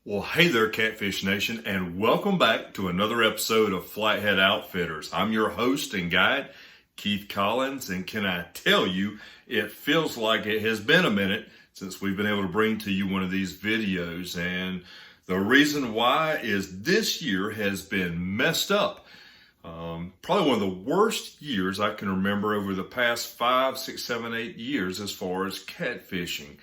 Well, hey there, Catfish Nation, and welcome back to another episode of Flathead Outfitters. I'm your host and guide, Keith Collins, and can I tell you, it feels like it has been a minute since we've been able to bring to you one of these videos, and the reason why is this year has been messed up. Probably one of the worst years I can remember over the past 5, 6, 7, 8 years as far as catfishing.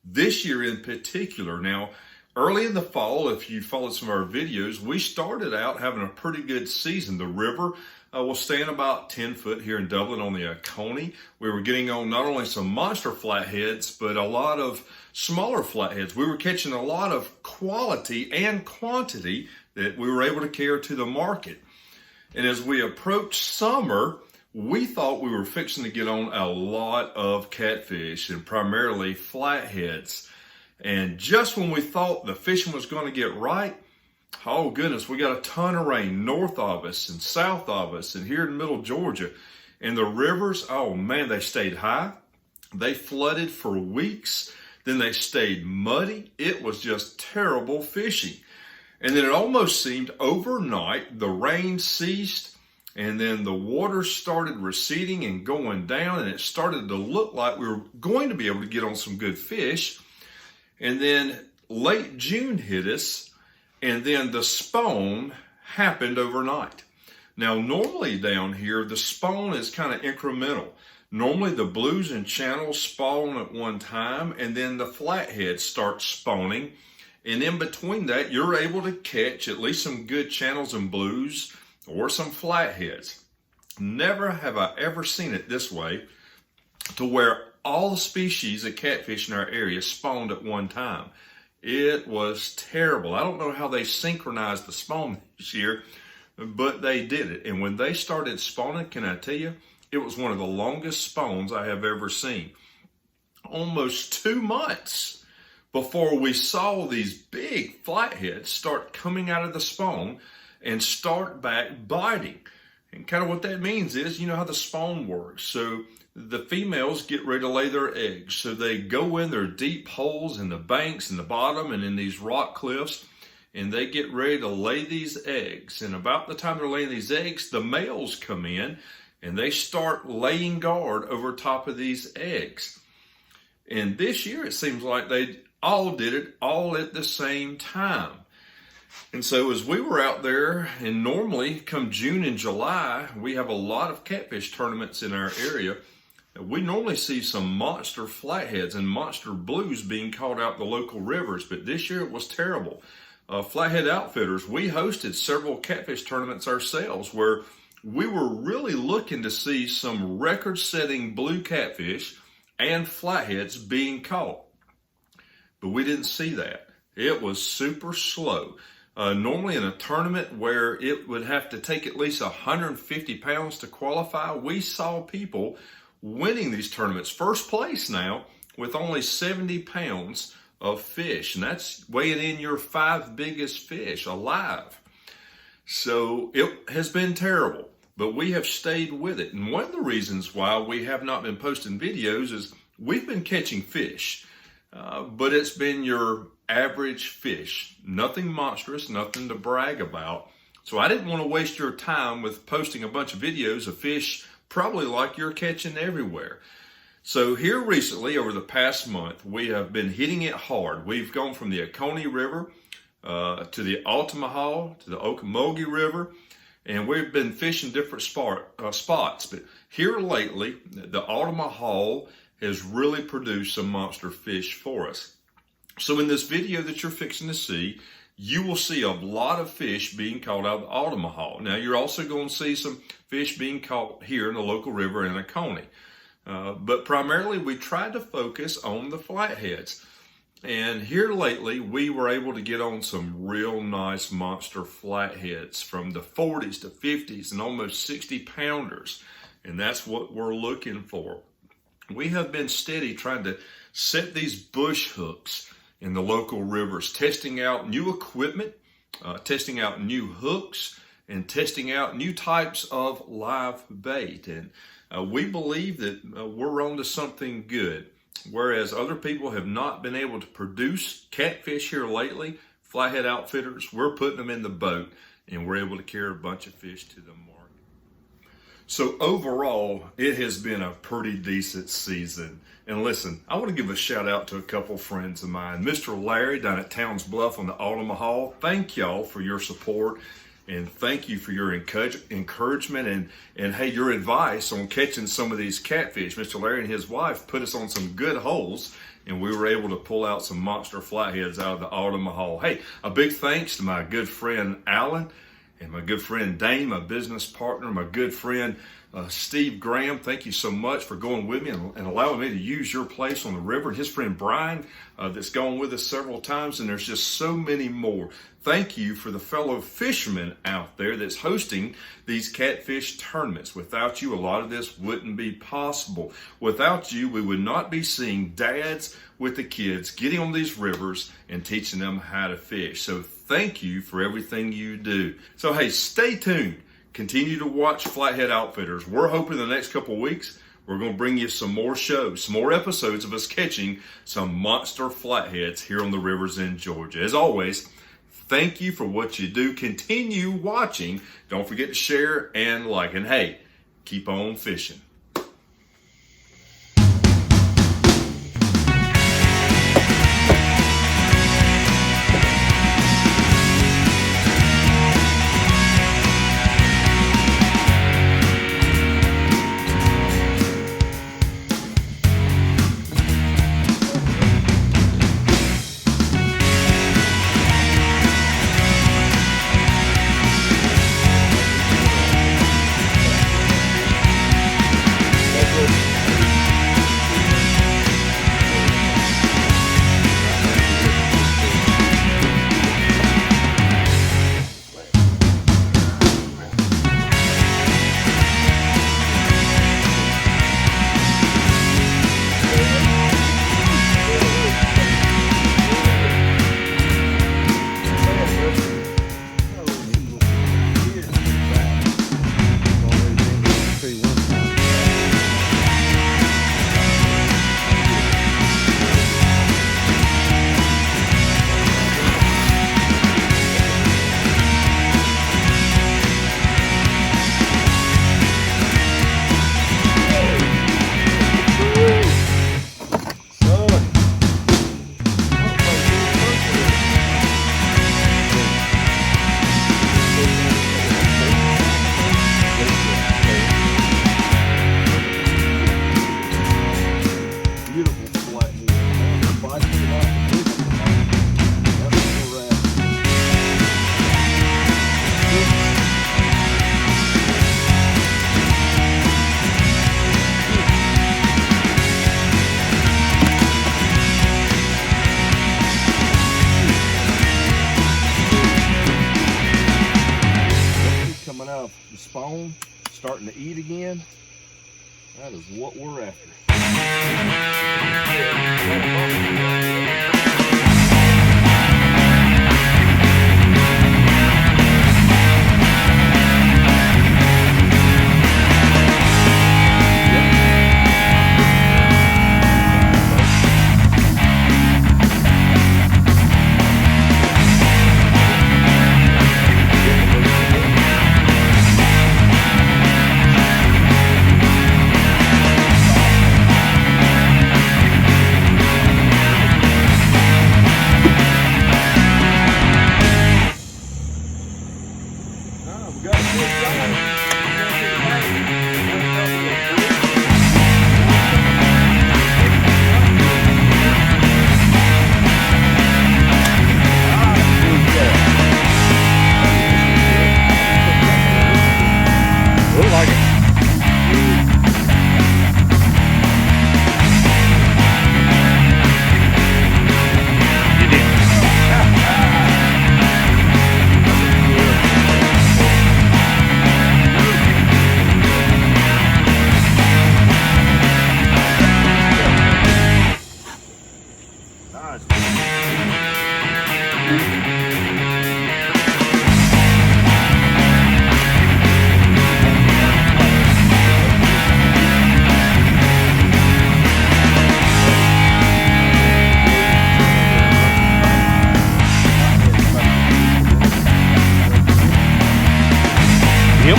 This year in particular. Now, early in the fall, if you followed some of our videos, we started out having a pretty good season. The river was staying about 10 foot here in Dublin on the Oconee. We were getting on not only some monster flatheads, but a lot of smaller flatheads. We were catching a lot of quality and quantity that we were able to carry to the market. And as we approached summer, we thought we were fixing to get on a lot of catfish and primarily flatheads. And just when we thought the fishing was going to get right, oh goodness, we got a ton of rain north of us and south of us and here in middle Georgia. And the rivers, oh man, they stayed high. They flooded for weeks. Then they stayed muddy. It was just terrible fishing. And then it almost seemed overnight the rain ceased and then the water started receding and going down, and it started to look like we were going to be able to get on some good fish. And then late June hit us, and then the spawn happened overnight. Now, normally down here, the spawn is kind of incremental. Normally the blues and channels spawn at one time, and then the flatheads start spawning. And in between that, you're able to catch at least some good channels and blues or some flatheads. Never have I ever seen it this way, to where all the species of catfish in our area spawned at one time. It was terrible. I don't know how they synchronized the spawn this year, but they did it. And when they started spawning, can I tell you, it was one of the longest spawns I have ever seen. Almost 2 months before we saw these big flatheads start coming out of the spawn and start back biting. And kind of what that means is, you know how the spawn works. So the females get ready to lay their eggs. So they go in their deep holes in the banks and the bottom and in these rock cliffs, and they get ready to lay these eggs. And about the time they're laying these eggs, the males come in and they start laying guard over top of these eggs. And this year it seems like they all did it all at the same time. And so as we were out there, and normally come June and July, we have a lot of catfish tournaments in our area. We normally see some monster flatheads and monster blues being caught out the local rivers, but this year it was terrible. Flathead Outfitters, we hosted several catfish tournaments ourselves where we were really looking to see some record-setting blue catfish and flatheads being caught. But we didn't see that. It was super slow. Normally in a tournament where it would have to take at least 150 pounds to qualify, we saw people winning these tournaments. First place now with only 70 pounds of fish. And that's weighing in your 5 biggest fish alive. So it has been terrible, but we have stayed with it. And one of the reasons why we have not been posting videos is we've been catching fish, but it's been your average fish, nothing monstrous, nothing to brag about. So I didn't want to waste your time with posting a bunch of videos of fish probably like you're catching everywhere. So here recently, over the past month, we have been hitting it hard. We've gone from the Oconee River to the Altamaha, to the Oconee River, and we've been fishing different spots. But here lately, the Altamaha has really produced some monster fish for us. So in this video that you're fixing to see, you will see a lot of fish being caught out of the Altamaha. Now, you're also going to see some fish being caught here in the local river in Oconee. But primarily, we tried to focus on the flatheads. And here lately, we were able to get on some real nice monster flatheads from the 40s to 50s and almost 60 pounders. And that's what we're looking for. We have been steady trying to set these bush hooks in the local rivers, testing out new equipment, testing out new hooks, and testing out new types of live bait. And we believe that we're on to something good. Whereas other people have not been able to produce catfish here lately, Flathead Outfitters, we're putting them in the boat and we're able to carry a bunch of fish to the market. So overall, it has been a pretty decent season. And listen, I want to give a shout out to a couple friends of mine. Mr. Larry down at Towns Bluff on the Altamaha. Thank y'all for your support. And thank you for your encouragement and hey, your advice on catching some of these catfish. Mr. Larry and his wife put us on some good holes, and we were able to pull out some monster flatheads out of the Altamaha. Hey, a big thanks to my good friend Alan and my good friend Dane, my business partner, my good friend Steve Graham. Thank you so much for going with me and allowing me to use your place on the river. And his friend Brian, that's gone with us several times, and there's just so many more. Thank you for the fellow fishermen out there that's hosting these catfish tournaments. Without you, a lot of this wouldn't be possible. Without you, we would not be seeing dads with the kids getting on these rivers and teaching them how to fish. So thank you for everything you do. So hey, stay tuned. Continue to watch Flathead Outfitters. We're hoping the next couple of weeks we're going to bring you some more shows, some more episodes of us catching some monster flatheads here on the rivers in Georgia. As always, thank you for what you do. Continue watching. Don't forget to share and like. And hey, keep on fishing. Starting to eat again. That is what we're after. Yep.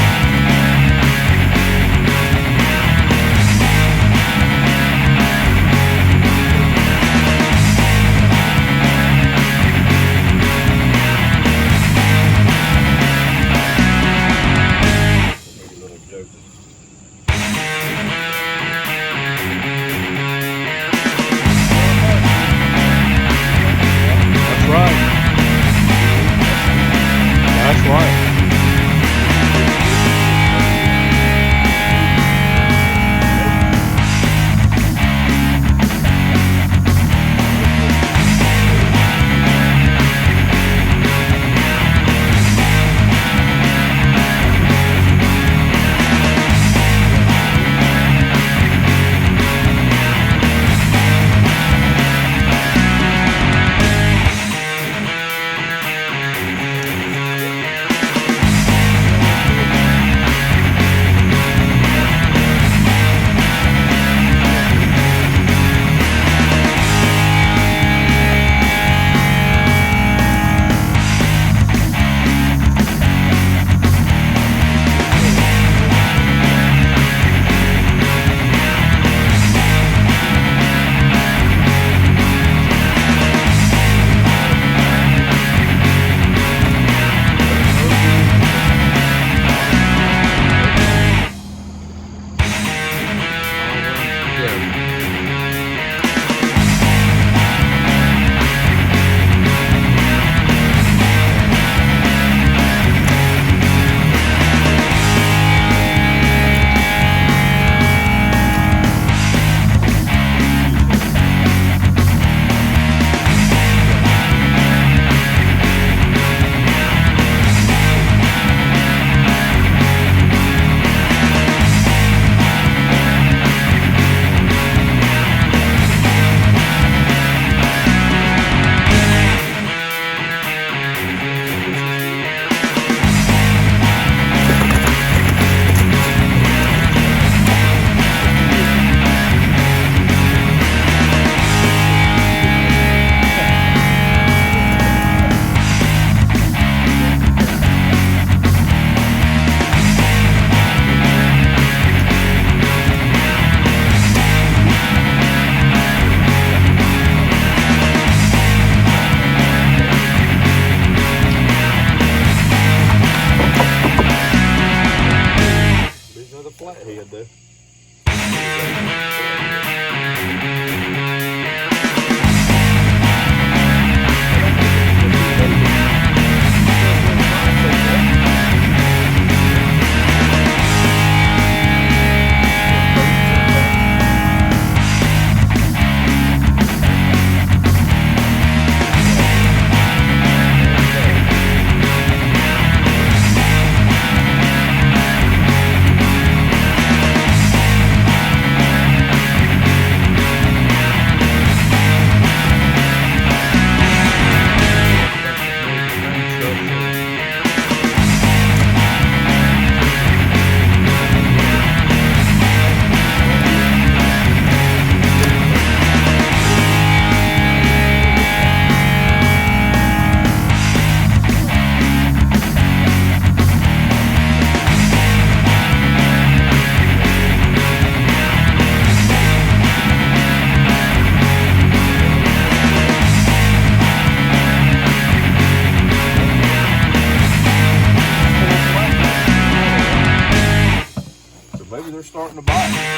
That's right. Flathead though. Maybe they're starting to bite.